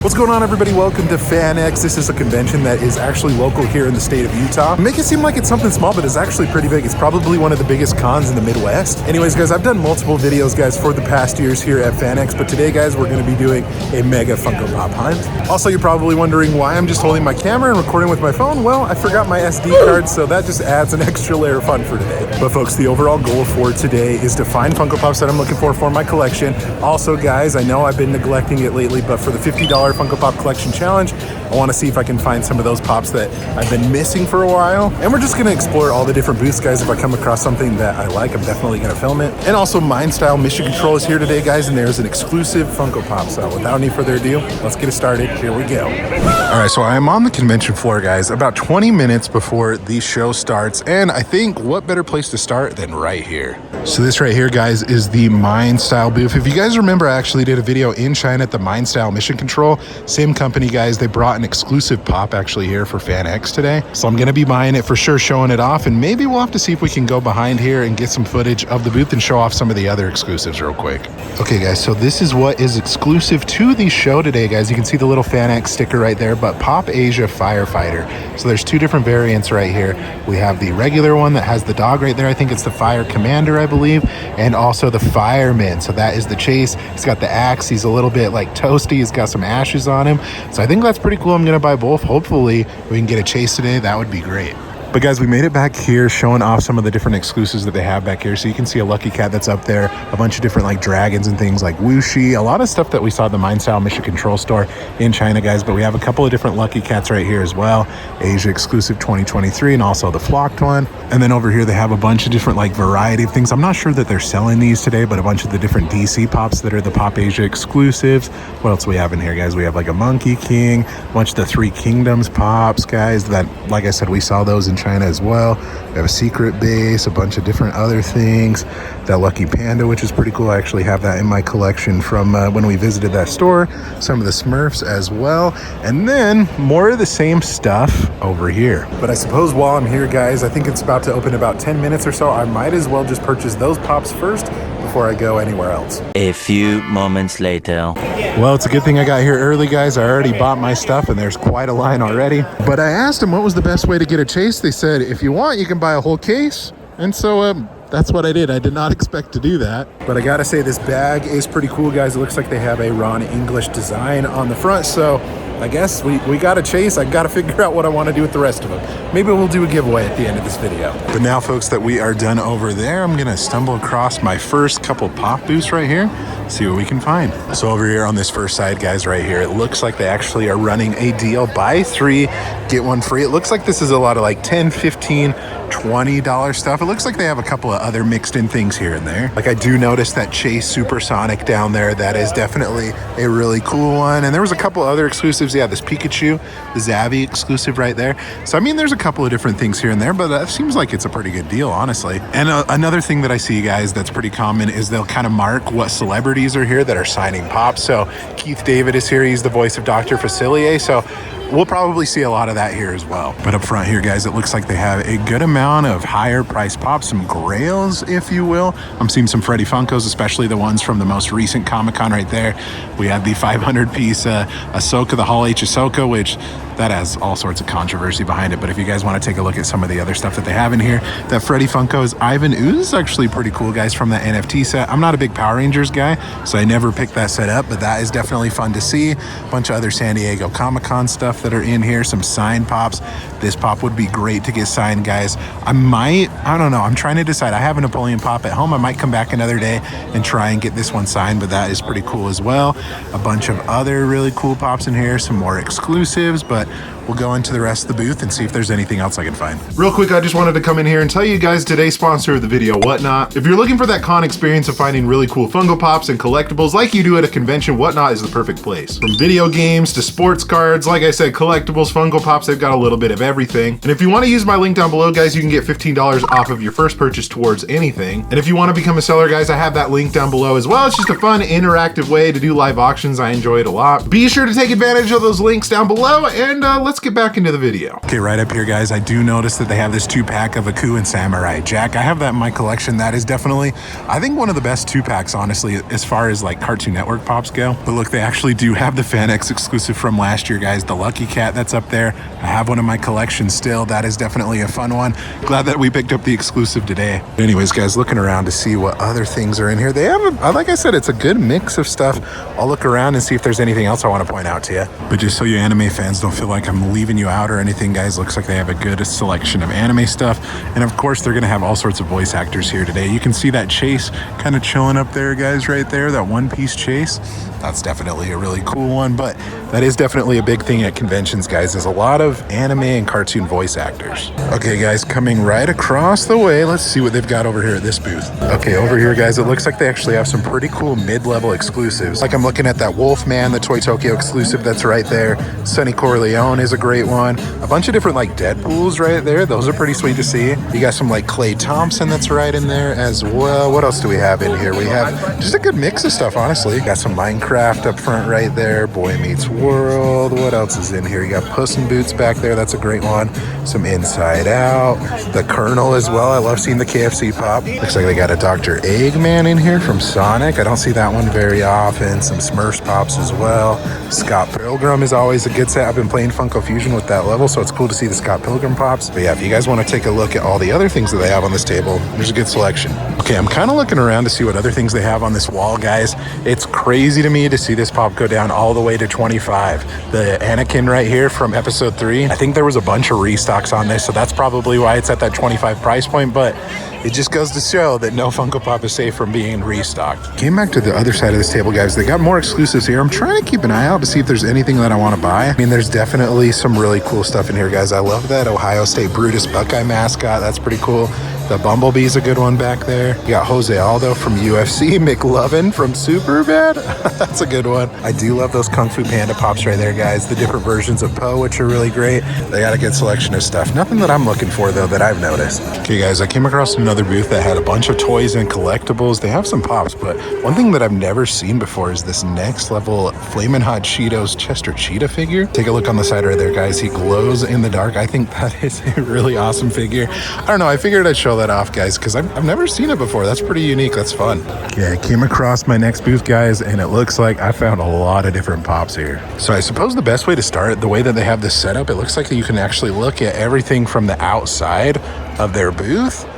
What's going on, everybody? Welcome to FanX. This is a convention that is actually local here in the state of Utah. Make it seem like it's something small, but it's actually pretty big. It's probably one of the biggest cons in the Midwest. Anyways, guys, I've done multiple videos, guys, for the past years here at FanX, but today, guys, we're going to be doing a mega Funko Pop hunt. Also, you're probably wondering why I'm just holding my camera and recording with my phone. Well, I forgot my SD card, so that just adds an extra layer of fun for today. But folks, the overall goal for today is to find Funko Pops that I'm looking for my collection. Also, guys, I know I've been neglecting it lately, but for the $50 Funko Pop collection challenge, I want to see if I can find some of those pops that I've been missing for a while. And we're just going to explore all the different booths, guys. If I come across something that I like, I'm definitely going to film it. And also, Mind Style Mission Control is here today, guys, and there's an exclusive Funko Pop. So without any further ado, let's get it started. Here we go. All right, so I'm on the convention floor, guys, about 20 minutes before the show starts. And I think what better place to start than right here. So this right here, guys, is the Mind Style booth. If you guys remember, I actually did a video in China at the Mind Style Mission Control. Same company, guys. They brought an exclusive pop actually here for FanX today. So I'm going to be buying it for sure, showing it off. And maybe we'll have to see if we can go behind here and get some footage of the booth and show off some of the other exclusives real quick. Okay, guys, so this is what is exclusive to the show today, guys. You can see the little FanX sticker right there, but Pop Asia Firefighter. So there's two different variants right here. We have the regular one that has the dog right there. I think it's the Fire Commander, I believe, and also the Fireman. So that is the Chase. He's got the axe. He's a little bit like toasty. He's got some ashes on him. So I think that's pretty cool. I'm going to buy both. Hopefully we can get a Chase today. That would be great. But guys, we made it back here showing off some of the different exclusives that they have back here. So you can see a Lucky Cat that's up there, a bunch of different like dragons and things like Wuxi, a lot of stuff that we saw at the Mind Style Mission Control store in China, guys. But we have a couple of different Lucky Cats right here as well. Asia exclusive 2023 and also the flocked one. And then over here they have a bunch of different like variety of things. I'm not sure that they're selling these today, but a bunch of the different DC pops that are the Pop Asia exclusives. What else we have in here, guys? We have like a Monkey King, a bunch of the Three Kingdoms pops, guys, that, like I said, we saw those in China as well. We have a secret base, a bunch of different other things. That Lucky Panda, which is pretty cool. I actually have that in my collection from when we visited that store. Some of the Smurfs as well. And then more of the same stuff over here. But I suppose while I'm here, guys, I think it's about to open in about 10 minutes or so. I might as well just purchase those pops first before I go anywhere else. A few moments later. Well, it's a good thing I got here early, guys. I already bought my stuff and there's quite a line already. But I asked them what was the best way to get a Chase. They said, if you want, you can buy a whole case. And so that's what I did. I did not expect to do that. But I gotta say, this bag is pretty cool, guys. It looks like they have a Ron English design on the front. So I guess we got a Chase. I gotta figure out what I want to do with the rest of them. Maybe we'll do a giveaway at the end of this video. But now, folks, that we are done over there, I'm gonna stumble across my first couple pop booths right here, see what we can find. So over here on this first side, guys, right here, it looks like they actually are running a deal. Buy 3, get 1 free. It looks like this is a lot of like $10, $15, $20 stuff. It looks like they have a couple of other mixed in things here and there. Like I do notice that Chase Supersonic down there. That is definitely a really cool one. And there was a couple other exclusives. Yeah, this Pikachu, the Zavi exclusive right there. So I mean, there's a couple of different things here and there, but that seems like it's a pretty good deal, honestly. And another thing that I see, guys, that's pretty common is they'll kind of mark what celebrities are here that are signing pops. So Keith David is here. He's the voice of Dr. Facilier. So we'll probably see a lot of that here as well. But up front here, guys, it looks like they have a good amount of higher price pops, some Grails, if you will. I'm seeing some Freddy Funkos, especially the ones from the most recent Comic-Con right there. We have the 500-piece Ahsoka, the Hall H Ahsoka, which that has all sorts of controversy behind it. But if you guys want to take a look at some of the other stuff that they have in here, that Freddy Funko is Ivan Ooze is actually pretty cool, guys, from that NFT set. I'm not a big Power Rangers guy, so I never picked that set up, but that is definitely fun to see. A bunch of other San Diego Comic-Con stuff that are in here, some signed pops. This pop would be great to get signed, guys. I don't know, I'm trying to decide. I have a Napoleon pop at home. I might come back another day and try and get this one signed, but that is pretty cool as well. A bunch of other really cool pops in here, some more exclusives, but we'll go into the rest of the booth and see if there's anything else I can find. Real quick, I just wanted to come in here and tell you guys today's sponsor of the video, Whatnot. If you're looking for that con experience of finding really cool Funko Pops and collectibles like you do at a convention, Whatnot is the perfect place. From video games to sports cards, like I said, collectibles, Funko Pops, they've got a little bit of everything. And if you want to use my link down below, guys, you can get $15 off of your first purchase towards anything. And if you want to become a seller, guys, I have that link down below as well. It's just a fun, interactive way to do live auctions. I enjoy it a lot. Be sure to take advantage of those links down below, and let's let's get back into the video. Okay, right up here, guys, I do notice that they have this 2-pack of Aku and Samurai Jack. I have that in my collection. That is definitely, I think, one of the best 2-packs, honestly, as far as like Cartoon Network pops go. But look, they actually do have the FanX exclusive from last year, guys. The Lucky Cat that's up there. I have one in my collection still. That is definitely a fun one. Glad that we picked up the exclusive today. But anyways, guys, looking around to see what other things are in here. They have, like I said, it's a good mix of stuff. I'll look around and see if there's anything else I want to point out to you. But just so you anime fans don't feel like I'm leaving you out or anything, guys, looks like they have a good selection of anime stuff. And of course, they're going to have all sorts of voice actors here today. You can see that Chase kind of chilling up there, guys, right there, that One Piece Chase. That's definitely a really cool one, but that is definitely a big thing at conventions, guys. There's a lot of anime and cartoon voice actors. Okay, guys, coming right across the way, let's see what they've got over here at this booth. Okay, over here, guys, it looks like they actually have some pretty cool mid-level exclusives. Like I'm looking at that Wolfman, the Toy Tokyo exclusive that's right there. Sonny Corleone is a great one. A bunch of different like Deadpools right there. Those are pretty sweet to see. You got some like Klay Thompson that's right in there as well. What else do we have in here? We have just a good mix of stuff, honestly. Got some Minecraft up front right there. Boy Meets World. What else is in here? You got Puss in Boots back there. That's a great one. Some Inside Out. The Colonel as well. I love seeing the KFC pop. Looks like they got a Dr. Eggman in here from Sonic. I don't see that one very often. Some Smurfs pops as well. Scott Pilgrim is always a good set. I've been playing Funko Fusion with that level, so it's cool to see the Scott Pilgrim pops. But yeah, if you guys want to take a look at all the other things that they have on this table, there's a good selection. Okay, I'm kind of looking around to see what other things they have on this wall, guys. It's crazy to me to see this pop go down all the way to 25. The Anakin right here from episode 3. I think there was a bunch of restocks on this, so that's probably why it's at that 25 price point, but it just goes to show that no Funko Pop is safe from being restocked. Came back to the other side of this table, guys. They got more exclusives here. I'm trying to keep an eye out to see if there's anything that I want to buy. I mean, there's definitely some really cool stuff in here, guys. I love that Ohio State Brutus Buckeye mascot. That's pretty cool. The Bumblebee's a good one back there. You got Jose Aldo from UFC, McLovin from Superbad. That's a good one. I do love those Kung Fu Panda pops right there, guys. The different versions of Poe, which are really great. They got a good selection of stuff. Nothing that I'm looking for, though, that I've noticed. Okay, guys, I came across another booth that had a bunch of toys and collectibles. They have some pops, but one thing that I've never seen before is this next level Flamin' Hot Cheetos Chester Cheetah figure. Take a look on the side right there, guys. He glows in the dark. I think that is a really awesome figure. I don't know. I figured I'd show that off, guys, because I've never seen it before. That's pretty unique. That's fun. Okay, I came across my next booth, guys, and it looks like I found a lot of different pops here. So I suppose the best way to start, the way that they have this set up, it looks like you can actually look at everything from the outside of their booth.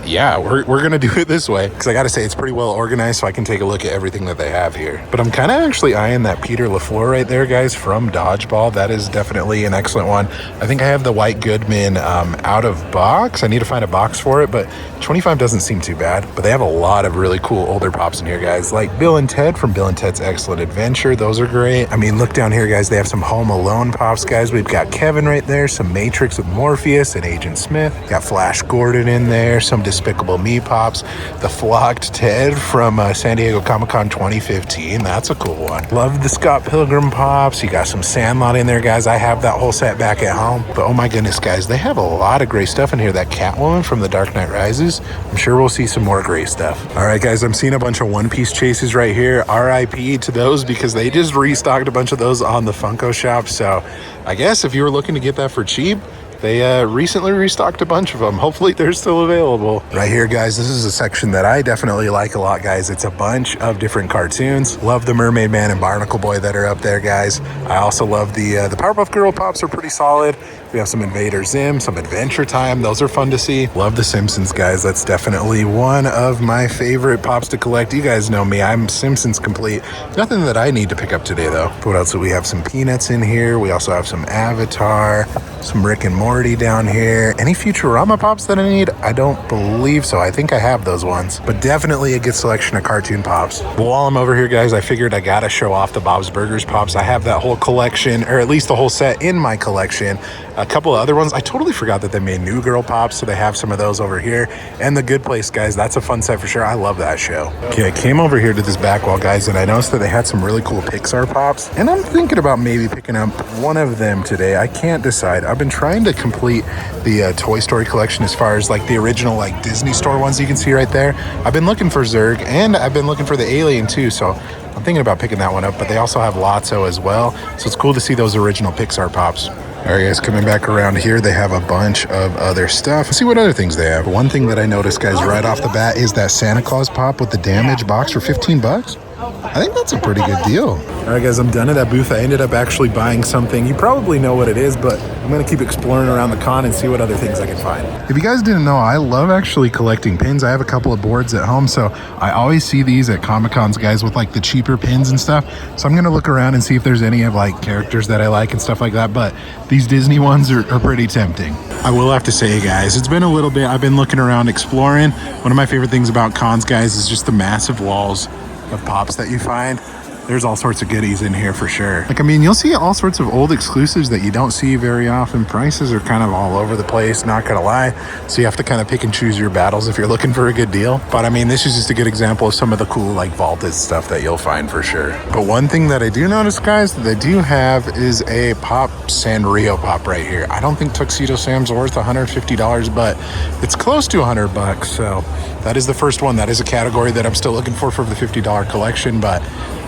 Yeah, we're gonna do it this way because I gotta say it's pretty well organized, so I can take a look at everything that they have here. But I'm kind of actually eyeing that Peter LaFleur right there, guys, from Dodgeball. That is definitely an excellent one. I think I have the White Goodman out of box. I need to find a box for it, but 25 doesn't seem too bad. But they have a lot of really cool older pops in here, guys, like Bill and Ted from Bill and Ted's Excellent Adventure. Those are great. I mean, look down here, guys. They have some Home Alone pops, guys. We've got Kevin right there, some Matrix with Morpheus and Agent Smith. Got Flash Gordon in there, some Despicable Me pops, the Flocked Ted from San Diego Comic-Con 2015. That's a cool one. Love the Scott Pilgrim pops. You got some Sandlot in there, guys. I have that whole set back at home. But oh my goodness, guys, they have a lot of great stuff in here. That Catwoman from The Dark Knight Rises. I'm sure we'll see some more great stuff. All right, guys, I'm seeing a bunch of One Piece chases right here. RIP to those because they just restocked a bunch of those on the Funko shop. So I guess if you were looking to get that for cheap, they recently restocked a bunch of them. Hopefully they're still available. Right here, guys, this is a section that I definitely like a lot, guys. It's a bunch of different cartoons. Love the Mermaid Man and Barnacle Boy that are up there, guys. I also love the Powerpuff Girl pops are pretty solid. We have some Invader Zim, some Adventure Time. Those are fun to see. Love the Simpsons, guys. That's definitely one of my favorite pops to collect. You guys know me. I'm Simpsons complete. Nothing that I need to pick up today, though. What else do we have? Some Peanuts in here. We also have some Avatar, some Rick and Morty down here. Any Futurama pops that I need? I don't believe so. I think I have those ones. But definitely a good selection of cartoon pops. But while I'm over here, guys, I figured I gotta show off the Bob's Burgers pops. I have that whole collection, or at least the whole set in my collection. A couple of other ones. I totally forgot that they made New Girl pops, so they have some of those over here. And The Good Place, guys. That's a fun set for sure. I love that show. Okay, I came over here to this back wall, guys, and I noticed that they had some really cool Pixar pops. And I'm thinking about maybe picking up one of them today. I can't decide. I've been trying to complete the Toy Story collection as far as like the original like Disney Store ones you can see right there. I've been looking for Zurg, and I've been looking for the Alien too, so I'm thinking about picking that one up. But they also have Lotso as well, so it's cool to see those original Pixar pops. All right, guys, coming back around here, they have a bunch of other stuff. Let's see what other things they have. One thing that I noticed, guys, right off the bat is that Santa Claus pop with the damage box for 15 bucks. I think that's a pretty good deal. All right, guys, I'm done at that booth. I ended up actually buying something. You probably know what it is, but I'm going to keep exploring around the con and see what other things I can find. If you guys didn't know, I love actually collecting pins. I have a couple of boards at home, so I always see these at Comic-Cons, guys, with like the cheaper pins and stuff. So I'm going to look around and see if there's any of like characters that I like and stuff like that, but these Disney ones are pretty tempting. I will have to say, guys, it's been a little bit. I've been looking around, exploring. One of my favorite things about cons, guys, is just the massive walls of pops that you find. There's all sorts of goodies in here for sure. Like, I mean, you'll see all sorts of old exclusives that you don't see very often. Prices are kind of all over the place, not gonna lie. So you have to kind of pick and choose your battles if you're looking for a good deal. But I mean, this is just a good example of some of the cool, like, vaulted stuff that you'll find for sure. But one thing that I do notice, guys, that they do have is a pop Sanrio pop right here. I don't think Tuxedo Sam's worth $150, but it's close to $100. So that is the first one. That is a category that I'm still looking for the $50 collection. But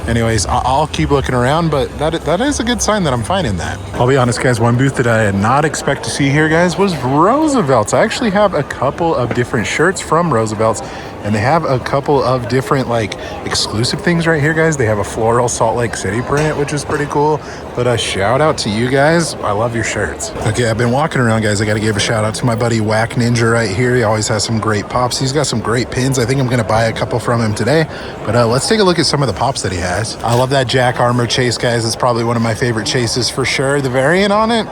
anyways, I'll keep looking around, but that is a good sign that I'm finding that. I'll be honest, guys, one booth that I did not expect to see here, guys, was Roosevelt's. I actually have a couple of different shirts from Roosevelt's, and they have a couple of different, like, exclusive things right here, guys. They have a floral Salt Lake City print, which is pretty cool. But a shout out to you guys. I love your shirts. Okay, I've been walking around, guys. I got to give a shout out to my buddy Whack Ninja right here. He always has some great pops. He's got some great pins. I think I'm going to buy a couple from him today. But let's take a look at some of the pops that he has. I love that Jack Armor chase, guys. It's probably one of my favorite chases for sure. The variant on it,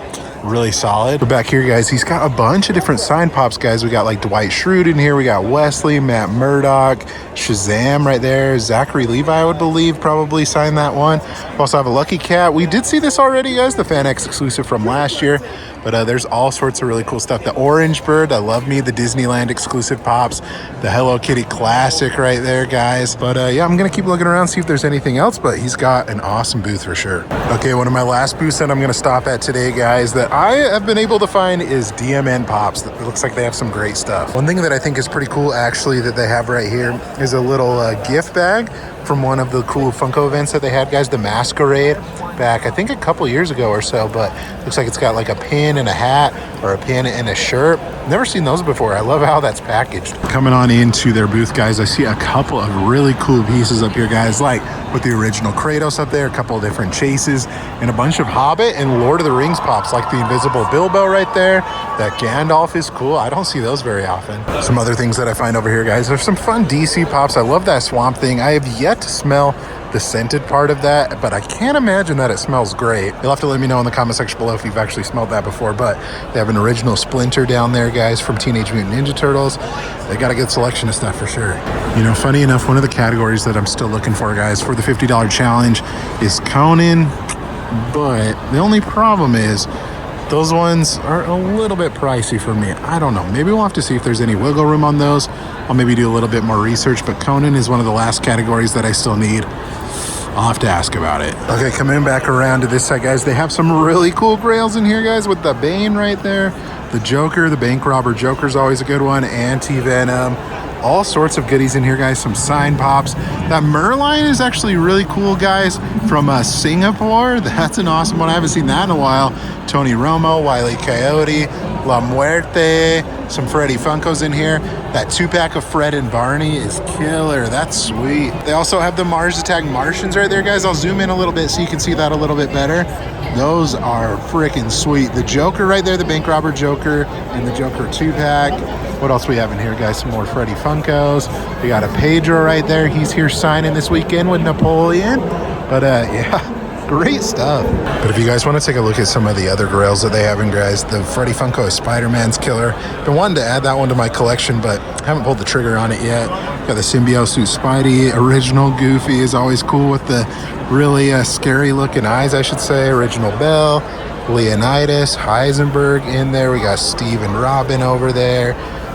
really solid. But back here, guys, he's got a bunch of different sign pops, guys. We got like Dwight Schrute in here. We got Wesley, Matt Murdock, Shazam right there. Zachary Levi, I would believe, probably signed that one. We also have a Lucky Cat. We did see this already, guys, the FanX exclusive from last year. But there's all sorts of really cool stuff. The Orange Bird, I love me the Disneyland exclusive pops. The Hello Kitty classic right there, guys. But yeah, I'm gonna keep looking around, see if there's anything else, but he's got an awesome booth for sure. Okay, one of my last booths that I'm gonna stop at today, guys, that I have been able to find is DMN Pops. It looks like they have some great stuff. One thing that I think is pretty cool, actually, that they have right here is a little gift bag from one of the cool Funko events that they had, guys, the Masquerade, back I think a couple years ago or so. But looks like it's got like a pin and a hat, or a pin and a shirt. Never seen those before. I love how that's packaged. Coming on into their booth, guys, I see a couple of really cool pieces up here, guys, like with the original Kratos up there, a couple of different chases, and a bunch of Hobbit and Lord of the Rings pops, like the Invisible Bilbo right there. That Gandalf is cool. I don't see those very often. Some other things that I find over here, guys, there's some fun DC pops. I love that Swamp Thing. I have yet to smell the scented part of that, but I can't imagine that it smells great. You'll have to let me know in the comment section below if you've actually smelled that before. But they have an original Splinter down there, guys, from Teenage Mutant Ninja Turtles. They got a good selection of stuff for sure. You know, funny enough, one of the categories that I'm still looking for, guys, for the $50 challenge is Conan, but the only problem is those ones are a little bit pricey for me. I don't know. Maybe we'll have to see if there's any wiggle room on those. I'll maybe do a little bit more research, but Conan is one of the last categories that I still need. I'll have to ask about it. Okay, coming back around to this side, guys, they have some really cool Grails in here, guys, with the Bane right there. The Joker, the Bank Robber Joker's always a good one. Anti-Venom. All sorts of goodies in here, guys. Some sign pops. That Merlion is actually really cool, guys, from Singapore. That's an awesome one. I haven't seen that in a while. Tony Romo, Wile E. Coyote, La Muerte, some Freddy Funkos in here. That 2-pack of Fred and Barney is killer. That's sweet. They also have the Mars Attack Martians right there, guys. I'll zoom in a little bit so you can see that a little bit better. Those are freaking sweet. The Joker right there, the Bank Robber Joker, and the Joker 2-pack. What else we have in here, guys? Some more Freddy Funkos. We got a Pedro right there. He's here signing this weekend with Napoleon. But yeah, great stuff. But if you guys want to take a look at some of the other Grails that they have in, guys, the Freddy Funko is Spider-Man's killer. Been wanting to add that one to my collection, but haven't pulled the trigger on it yet. Got the Symbiote suit Spidey. Original Goofy is always cool with the really scary looking eyes, I should say. Original Bell, Leonidas, Heisenberg in there. We got Steve and Robin over there.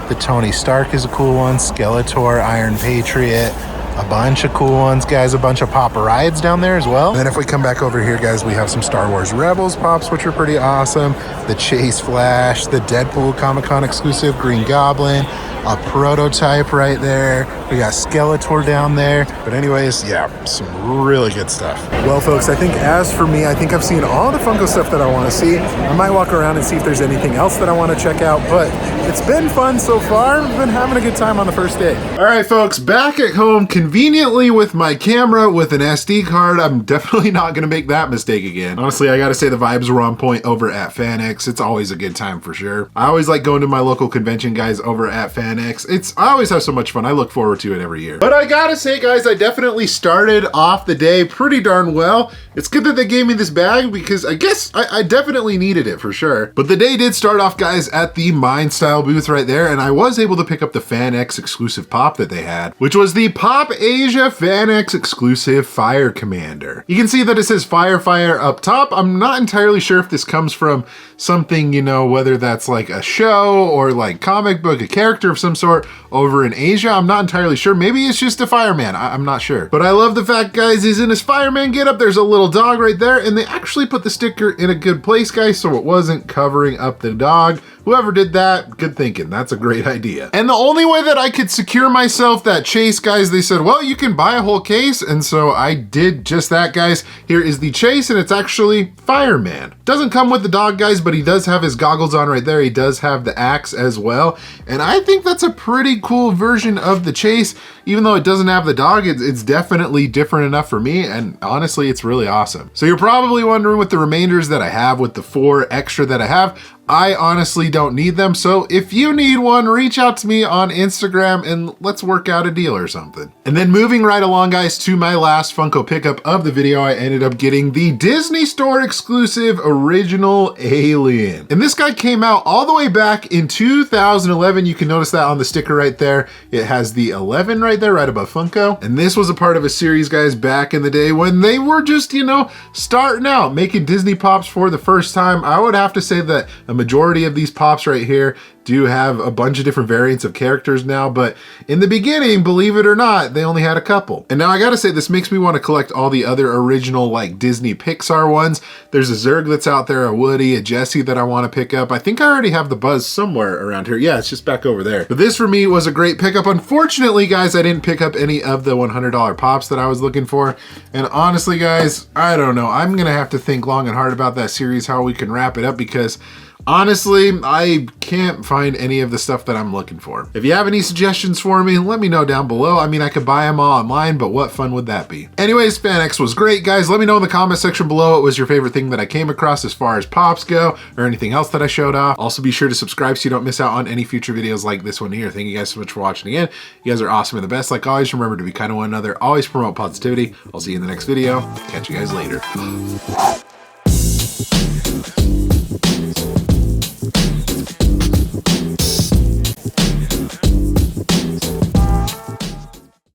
The Tony Stark is a cool one. Skeletor, Iron Patriot. A bunch of cool ones, guys. A bunch of pop rides down there as well. And then if we come back over here, guys, we have some Star Wars Rebels pops, which are pretty awesome. The Chase Flash, the Deadpool Comic-Con exclusive Green Goblin, a prototype right there. We got Skeletor down there. But anyways, yeah, some really good stuff. Well, folks, I think as for me, I think I've seen all the Funko stuff that I want to see. I might walk around and see if there's anything else that I want to check out, but it's been fun so far. I've been having a good time on the first day. All right, folks, back at home conveniently with my camera with an SD card. I'm definitely not going to make that mistake again. Honestly, I got to say the vibes were on point over at FanX. It's always a good time for sure. I always like going to my local convention, guys, over at FanX. I always have so much fun. I look forward to it every year. But I gotta say, guys, I definitely started off the day pretty darn well. It's good that they gave me this bag because I guess I definitely needed it for sure. But the day did start off, guys, at the Mind Style booth right there, and I was able to pick up the FanX exclusive pop that they had, which was the Pop Asia FanX exclusive Fire Commander. You can see that it says Fire up top. I'm not entirely sure if this comes from something, you know, whether that's like a show or like comic book, a character of some sort over in Asia. I'm not entirely sure. Maybe it's just a fireman. I'm not sure. But I love the fact, guys, he's in his fireman getup. There's a little dog right there, and they actually put the sticker in a good place, guys, so it wasn't covering up the dog. Whoever did that, good thinking. That's a great idea. And the only way that I could secure myself that chase, guys, they said, well, you can buy a whole case. And so I did just that, guys. Here is the chase, and it's actually Fireman. Doesn't come with the dog, guys, but he does have his goggles on right there. He does have the axe as well. And I think that's a pretty cool version of the chase. Even though it doesn't have the dog, it's definitely different enough for me. And honestly, it's really awesome. So you're probably wondering with the remainders that I have, with the 4 extra that I have, I honestly don't need them. So if you need one, reach out to me on Instagram and let's work out a deal or something. And then moving right along, guys, to my last Funko pickup of the video, I ended up getting the Disney Store exclusive original Alien. And this guy came out all the way back in 2011. You can notice that on the sticker right there. It has the 11 right there, right above Funko. And this was a part of a series, guys, back in the day when they were just, you know, starting out, making Disney Pops for the first time. I would have to say that a majority of these pops right here do have a bunch of different variants of characters now, but in the beginning, believe it or not, they only had a couple. And now I gotta say, this makes me want to collect all the other original like Disney Pixar ones. There's a Zurg that's out there, a Woody, a Jessie that I want to pick up. I think I already have the Buzz somewhere around here. Yeah, it's just back over there. But this for me was a great pickup. Unfortunately, guys, I didn't pick up any of the $100 pops that I was looking for. And honestly, guys, I don't know. I'm gonna have to think long and hard about that series, how we can wrap it up, because honestly, I can't find any of the stuff that I'm looking for. If you have any suggestions for me, let me know down below. I mean, I could buy them all online, but what fun would that be? Anyways, FanX was great, guys. Let me know in the comment section below what was your favorite thing that I came across as far as pops go, or anything else that I showed off. Also, be sure to subscribe so you don't miss out on any future videos like this one here. Thank you guys so much for watching again. You guys are awesome and the best. Like always, remember to be kind to one another. Always promote positivity. I'll see you in the next video. Catch you guys later.